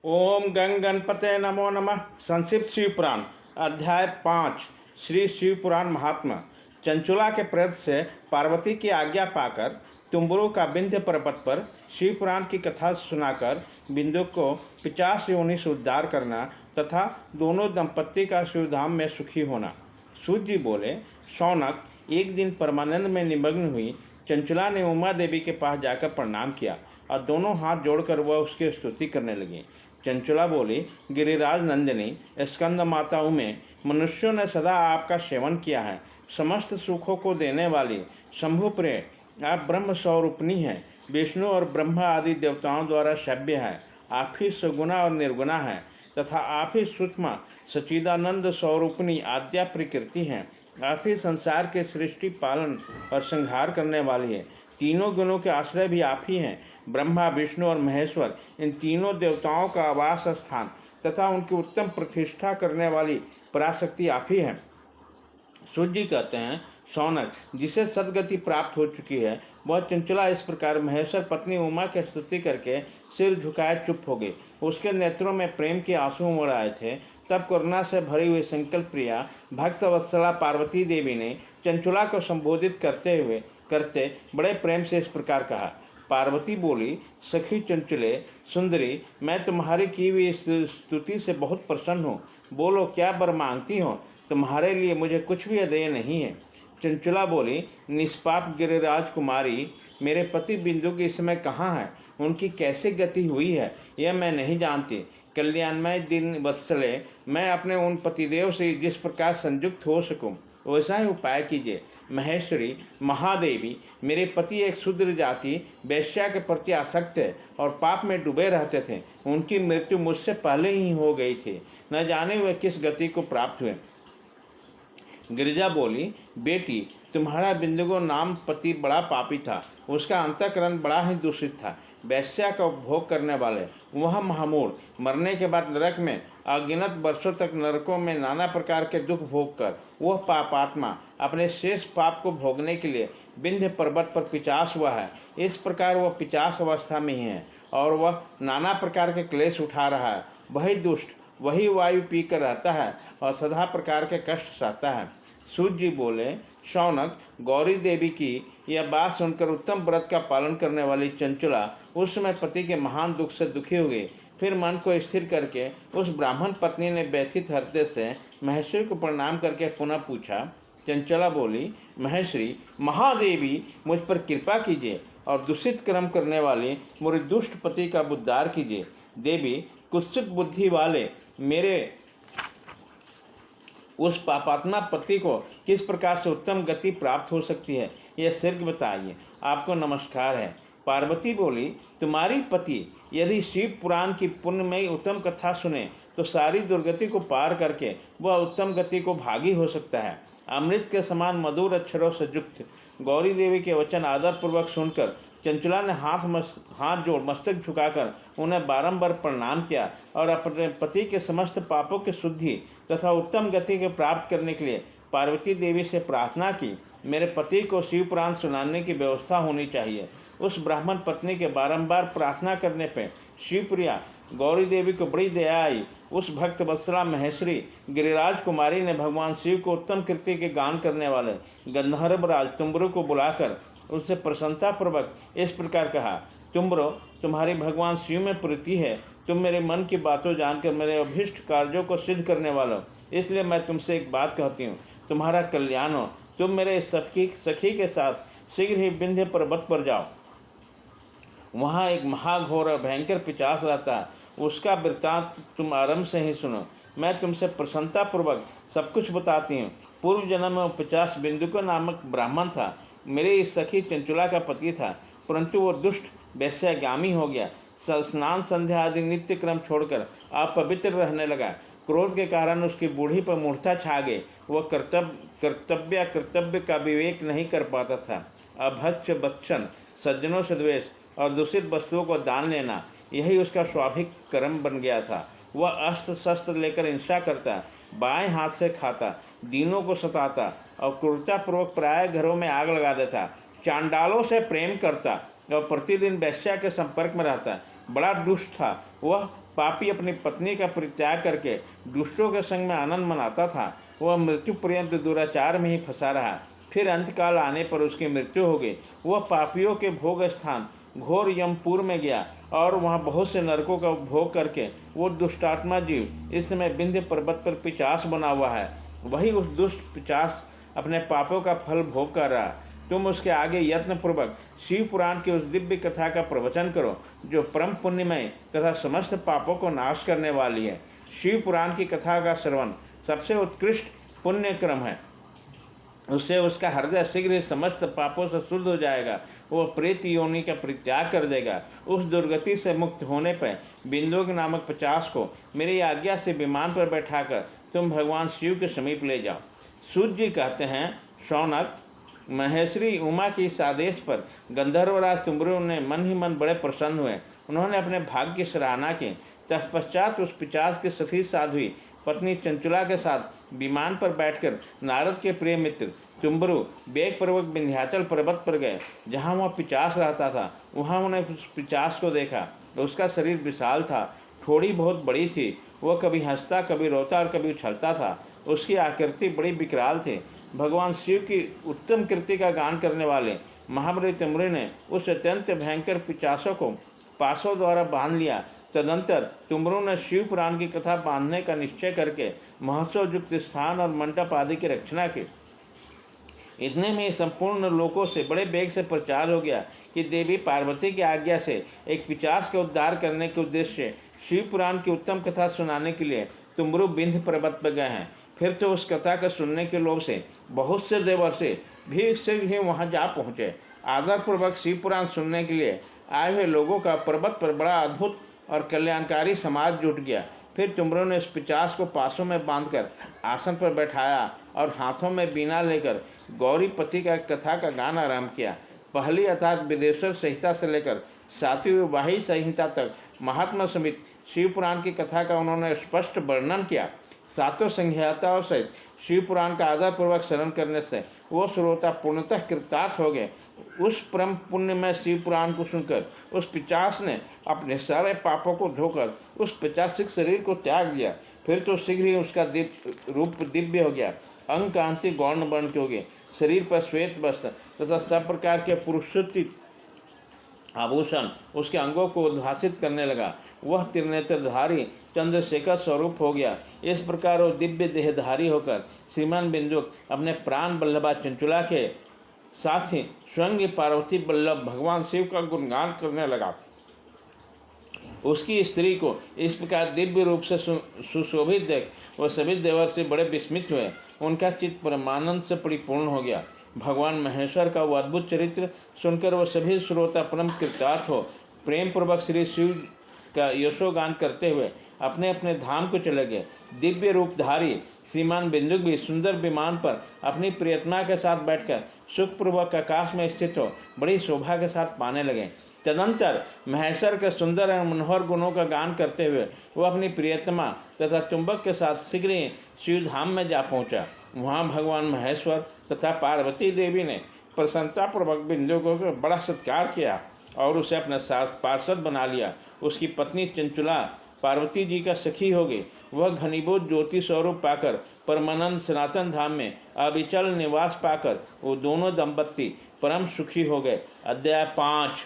ओम गंग गणपते नमो नमः। संक्षिप्त शिव पुराण अध्याय 5। श्री शिव पुराण महात्मा। चंचुला के प्रेत से पार्वती की आज्ञा पाकर तुम्बुरु का विंध्य पर्वत पर शिव पुराण की कथा सुनाकर बिंदु को 50 योनि से उद्धार करना तथा दोनों दंपत्ति का शिवधाम में सुखी होना। सूत जी बोले, शौनक, एक दिन परमानंद में निमग्न हुई चंचुला ने उमा देवी के पास जाकर प्रणाम किया और दोनों हाथ जोड़कर वह उसकी स्तुति करने लगी। चंचुला बोली, गिरिराज नंदिनी, स्कंद माताओं में मनुष्यों ने सदा आपका सेवन किया है। समस्त सुखों को देने वाली शंभु प्रिय आप ब्रह्म स्वरूपिणी हैं। विष्णु और ब्रह्मा आदि देवताओं द्वारा सभ्य है। आप ही सगुणा और निर्गुणा है तथा आप ही सूक्ष्म सच्चिदानंद स्वरूपिणी आद्या प्रकृति हैं। आप ही संसार के सृष्टि पालन और संहार करने वाली है। तीनों गुणों के आश्रय भी आप ही हैं। ब्रह्मा, विष्णु और महेश्वर इन तीनों देवताओं का आवास स्थान तथा उनकी उत्तम प्रतिष्ठा करने वाली पराशक्ति आप ही हैं। सूर्य जी कहते हैं, शौनक, जिसे सदगति प्राप्त हो चुकी है वह चंचला इस प्रकार महेश्वर पत्नी उमा की स्तुति करके सिर झुकाए चुप हो गई। उसके नेत्रों में प्रेम के आंसू उमड़ आए थे। तब करुणा से भरी हुई संकल्प प्रिया भक्त वत्सला पार्वती देवी ने चंचुला को संबोधित करते बड़े प्रेम से इस प्रकार कहा। पार्वती बोली, सखी चंचले सुंदरी, मैं तुम्हारी की हुई स्तुति से बहुत प्रसन्न हूँ। बोलो, क्या वर मांगती हो? तुम्हारे लिए मुझे कुछ भी अदेय नहीं है। चंचुला बोली, निष्पाप गिरिराज कुमारी, मेरे पति बिंदु की इस समय कहाँ है? उनकी कैसे गति हुई है यह मैं नहीं जानती। कल्याणमय दिन वत्सले, मैं अपने उन पतिदेव से जिस प्रकार संयुक्त हो सकूं वैसा ही उपाय कीजिए। महेश्वरी, महादेवी, मेरे पति एक शूद्र जाति वैश्या के प्रति आसक्त है और पाप में डूबे रहते थे। उनकी मृत्यु मुझसे पहले ही हो गई थी। न जाने वे किस गति को प्राप्त हुए। गिरिजा बोली, बेटी, तुम्हारा बिंदुगो नाम पति बड़ा पापी था। उसका अंतःकरण बड़ा ही दूषित था। वैश्या का उपभोग करने वाले वह महामूढ़ मरने के बाद नरक में अगिनत वर्षों तक नरकों में नाना प्रकार के दुख भोग कर वह पापात्मा अपने शेष पाप को भोगने के लिए विंध्य पर्वत पर पिचास हुआ है। इस प्रकार वह पिचास अवस्था में ही है और वह नाना प्रकार के क्लेश उठा रहा है। वही दुष्ट वही वायु पीकर रहता है और सदा प्रकार के कष्ट सहता है। सूत जी बोले, शौनक, गौरी देवी की यह बात सुनकर उत्तम व्रत का पालन करने वाली चंचुला उस समय पति के महान दुख से दुखी हो गई। फिर मन को स्थिर करके उस ब्राह्मण पत्नी ने व्यथित हृदय से महेश्वरी को प्रणाम करके पुनः पूछा। चंचला बोली, महेश्वरी, महादेवी, मुझ पर कृपा कीजिए और दूषित कर्म करने वाले मेरे दुष्ट पति का उद्धार कीजिए। देवी, कुत्सित बुद्धि वाले मेरे उस पापात्मा पति को किस प्रकार से उत्तम गति प्राप्त हो सकती है यह शीघ्र बताइए। आपको नमस्कार है। पार्वती बोली, तुम्हारी पति यदि शिव पुराण की पुण्यमयी उत्तम कथा सुने तो सारी दुर्गति को पार करके वह उत्तम गति को भागी हो सकता है। अमृत के समान मधुर अक्षरों से युक्त गौरी देवी के वचन आदरपूर्वक सुनकर चंचला ने हाथ जोड़ मस्तक झुकाकर उन्हें बारंबार प्रणाम किया और अपने पति के समस्त पापों की शुद्धि तथा उत्तम गति को प्राप्त करने के लिए पार्वती देवी से प्रार्थना की। मेरे पति को शिव पुराण सुनाने की व्यवस्था होनी चाहिए। उस ब्राह्मण पत्नी के बारंबार प्रार्थना करने पर शिवप्रिया गौरी देवी को बड़ी दया आई। उस भक्त वत्सला महेश्वरी गिरिराज कुमारी ने भगवान शिव को उत्तम कृत्य के गान करने वाले गंधर्वराज तुम्बुरु को बुलाकर उससे प्रसन्नतापूर्वक इस प्रकार कहा, तुम्बुरु, तुम्हारी भगवान शिव में प्रीति है। तुम मेरे मन की बातों जानकर मेरे अभीष्ट कार्यों को सिद्ध करने वाला हो, इसलिए मैं तुमसे एक बात कहती हूँ, तुम्हारा कल्याण हो। तुम मेरे सखी के साथ शीघ्र ही विंध्य पर्वत पर जाओ। वहाँ एक महाघोर और भयंकर पिशाच रहता है। उसका वृत्तांत तुम आरंभ से ही सुनो। मैं तुमसे प्रसन्नतापूर्वक सब कुछ बताती हूँ। पूर्व जन्म में पिशाच बिंदुको नामक ब्राह्मण था। मेरे इस सखी चंचुला का पति था, परंतु वो दुष्ट वैश्यागामी हो गया। स्नान संध्या आदि नित्य क्रम छोड़कर अपवित्र रहने लगा। क्रोध के कारण उसकी बूढ़ी पर मूर्छा छा गई। वह कर्तव्य का विवेक नहीं कर पाता था। अभक्ष भक्षण, सज्जनों से द्वेष और दूषित वस्तुओं को दान लेना, यही उसका स्वाभाविक कर्म बन गया था। वह अस्त्र शस्त्र लेकर हिंसा करता, बाएं हाथ से खाता, दीनों को सताता और क्रूरतापूर्वक प्राय घरों में आग लगा देता। चांडालों से प्रेम करता और प्रतिदिन वैश्या के संपर्क में रहता। बड़ा दुष्ट था वह पापी अपनी पत्नी का परित्याग करके दुष्टों के संग में आनंद मनाता था, वह मृत्यु पर्यंत दुराचार में ही फंसा रहा। फिर अंतकाल आने पर उसकी मृत्यु हो गई। वह पापियों के भोग स्थान घोर यमपुर में गया और वहाँ बहुत से नरकों का भोग करके वो दुष्टात्मा जीव इस समय विंध्य पर्वत पर पिशाच बना हुआ है। वही उस दुष्ट पिशाच अपने पापों का फल भोग कर रहा। तुम उसके आगे यत्नपूर्वक शिव पुराण की उस दिव्य कथा का प्रवचन करो जो परम पुण्यमय तथा समस्त पापों को नाश करने वाली है। शिव पुराण की कथा का श्रवण सबसे उत्कृष्ट पुण्य क्रम है। उससे उसका हृदय शीघ्र ही समस्त पापों से शुद्ध हो जाएगा। वह प्रेत योनि का परित्याग कर देगा। उस दुर्गति से मुक्त होने पर बिंदोग नामक 50 को मेरी आज्ञा से विमान पर बैठाकर तुम भगवान शिव के समीप ले जाओ। सूत जी कहते हैं, शौनक, महेश्वरी उमा के इस आदेश पर गंधर्वराज तुम्बरु ने मन ही मन बड़े प्रसन्न हुए। उन्होंने अपने भाग्य की सराहना की। तत्पश्चात उस पिशाच की सती साध्वी पत्नी चंचुला के साथ विमान पर बैठकर नारद के प्रिय मित्र तुम्बरु वेगपूर्वक विंध्याचल पर्वत पर गए, जहाँ वह पिशाच रहता था। वहाँ उन्हें उस पिशाच को देखा। उसका शरीर विशाल था, थोड़ी बहुत बड़ी थी। वह कभी हंसता, कभी रोता और कभी उछलता था। उसकी आकृति बड़ी विकराल थी। भगवान शिव की उत्तम कृति का गान करने वाले महाबली तुम्बरु ने उस अत्यंत भयंकर पिशाचों को पासों द्वारा बांध लिया। तदंतर तुम्बरु ने शिव पुराण की कथा बांधने का निश्चय करके महोत्सव युक्त स्थान और मंडप आदि की रचना की। इतने में संपूर्ण लोकों से बड़े वेग से प्रचार हो गया कि देवी पार्वती की आज्ञा से एक पिशाच का उद्धार करने के उद्देश्य से शिव पुराण की उत्तम कथा सुनाने के लिए तुम्बरु विंध्य पर्वत पर गए हैं। फिर तो उस कथा को सुनने के लोग से बहुत से देवर्षि भी शीघ्र ही वहाँ जा पहुँचे। आदरपूर्वक शिव पुराण सुनने के लिए आए हुए लोगों का पर्वत पर बड़ा अद्भुत और कल्याणकारी समाज जुट गया। फिर तुम्बरु ने उस पिशाच को पासों में बांधकर आसन पर बैठाया और हाथों में बीना लेकर गौरीपति का कथा का गान आरंभ किया। पहली अर्थात विदेश्वर संहिता से लेकर 7वीं वाही संहिता तक महात्मा समेत शिव पुराण की कथा का उन्होंने स्पष्ट वर्णन किया। सातों संहिताओं से शिव पुराण का आदरपूर्वक श्रवण करने से वो श्रोता पूर्णतः कृतार्थ हो गए। उस परम पुण्य में शिव पुराण को सुनकर उस पिशाच ने अपने सारे पापों को धोकर उस पिशाचिक शरीर को त्याग दिया। फिर तो शीघ्र ही उसका रूप दिव्य हो गया। अंग कांति गौर्ण वर्ण के हो गए। शरीर पर श्वेत वस्त्र तथा सब प्रकार के पुरुषोत्थित आभूषण उसके अंगों को उद्भासित करने लगा। वह त्रिनेत्रधारी चंद्रशेखर स्वरूप हो गया। इस प्रकार वो दिव्य देहधारी होकर श्रीमान बिंदुक अपने प्राण बल्लभा चंचुला के साथ ही स्वयं पार्वती बल्लभ भगवान शिव का गुणगान करने लगा। उसकी स्त्री को इस प्रकार दिव्य रूप से सुशोभित देख वह सभी देवर्षि बड़े विस्मित हुए। उनका चित्त परमानंद से परिपूर्ण हो गया। भगवान महेश्वर का वो अद्भुत चरित्र सुनकर वह सभी श्रोता परम कृतार्थ हो प्रेम पूर्वक श्री शिव का यशोगान करते हुए अपने अपने धाम को चले गए। दिव्य रूपधारी श्रीमान बिंदुक भी सुंदर विमान पर अपनी प्रियतमा के साथ बैठकर सुखपूर्वक आकाश में स्थित हो बड़ी शोभा के साथ पाने लगे। तदंतर महेश्वर के सुंदर और मनोहर गुणों का गान करते हुए वह अपनी प्रियतमा तथा चुंबक के साथ शीघ्र ही शिवधाम में जा पहुंचा। वहाँ भगवान महेश्वर तथा पार्वती देवी ने प्रसन्नतापूर्वक बिंदुक को बड़ा सत्कार किया और उसे अपने साथ पार्षद बना लिया। उसकी पत्नी चंचुला पार्वती जी का सखी हो गई। वह घनीभूत ज्योति स्वरूप पाकर परमानंद सनातन धाम में अविचल निवास पाकर वो दोनों दंपत्ति परम सुखी हो गए। अध्याय 5।